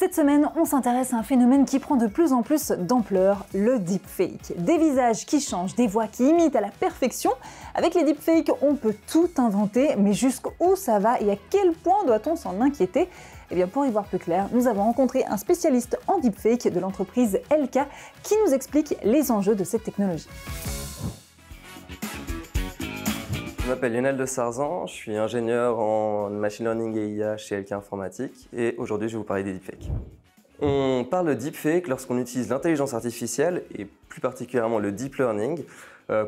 Cette semaine, on s'intéresse à un phénomène qui prend de plus en plus d'ampleur, le deepfake. Des visages qui changent, des voix qui imitent à la perfection. Avec les deepfakes, on peut tout inventer, mais jusqu'où ça va et à quel point doit-on s'en inquiéter? Eh bien, pour y voir plus clair, nous avons rencontré un spécialiste en deepfake de l'entreprise LK qui nous explique les enjeux de cette technologie. Je m'appelle Lionel de Sarzan, je suis ingénieur en machine learning et IA chez LK Informatique et aujourd'hui je vais vous parler des deepfakes. On parle de deepfake lorsqu'on utilise l'intelligence artificielle et plus particulièrement le deep learning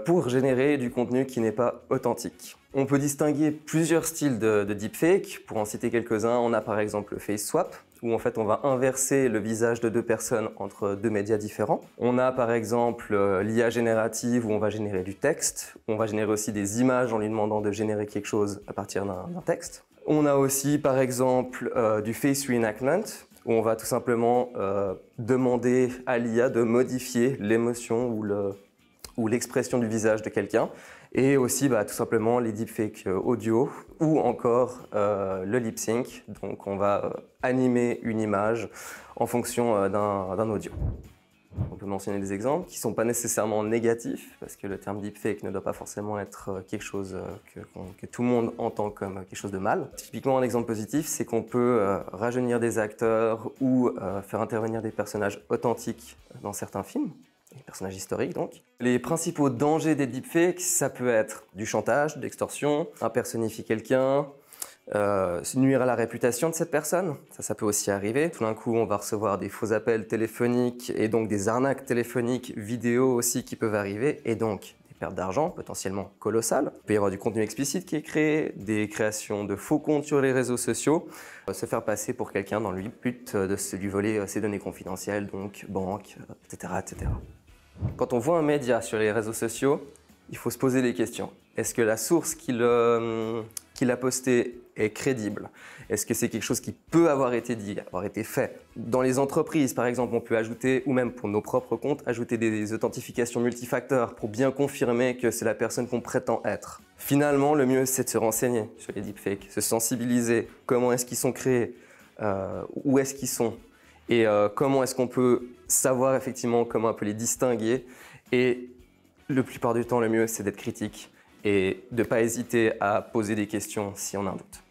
pour générer du contenu qui n'est pas authentique. On peut distinguer plusieurs styles de deepfake. Pour en citer quelques-uns, on a par exemple le face swap, où en fait on va inverser le visage de deux personnes entre deux médias différents. On a par exemple l'IA générative, où on va générer du texte. On va générer aussi des images en lui demandant de générer quelque chose à partir d'un texte. On a aussi par exemple du face reenactment, où on va tout simplement demander à l'IA de modifier l'émotion ou l'expression du visage de quelqu'un, et aussi tout simplement les deepfakes audio ou encore le lip sync. Donc on va animer une image en fonction d'un audio. On peut mentionner des exemples qui ne sont pas nécessairement négatifs, parce que le terme deepfake ne doit pas forcément être quelque chose que tout le monde entend comme quelque chose de mal. Typiquement, un exemple positif, c'est qu'on peut rajeunir des acteurs ou faire intervenir des personnages authentiques dans certains films. Les personnages historiques donc. Les principaux dangers des deepfakes, ça peut être du chantage, de l'extorsion, impersonnifier quelqu'un, nuire à la réputation de cette personne, ça peut aussi arriver. Tout d'un coup, on va recevoir des faux appels téléphoniques et donc des arnaques téléphoniques, vidéo aussi qui peuvent arriver et donc des pertes d'argent potentiellement colossales. Il peut y avoir du contenu explicite qui est créé, des créations de faux comptes sur les réseaux sociaux, se faire passer pour quelqu'un dans le but de lui voler ses données confidentielles, donc banque, etc., etc. Quand on voit un média sur les réseaux sociaux, il faut se poser des questions. Est-ce que la source qu'il a postée est crédible? Est-ce que c'est quelque chose qui peut avoir été dit, avoir été fait? Dans les entreprises, par exemple, on peut ajouter, ou même pour nos propres comptes, ajouter des authentifications multifacteurs pour bien confirmer que c'est la personne qu'on prétend être. Finalement, le mieux, c'est de se renseigner sur les deepfakes, se sensibiliser. Comment est-ce qu'ils sont créés? Où est-ce qu'ils sont? Et comment est-ce qu'on peut savoir effectivement comment on peut les distinguer. Et la plupart du temps, le mieux, c'est d'être critique et de ne pas hésiter à poser des questions si on a un doute.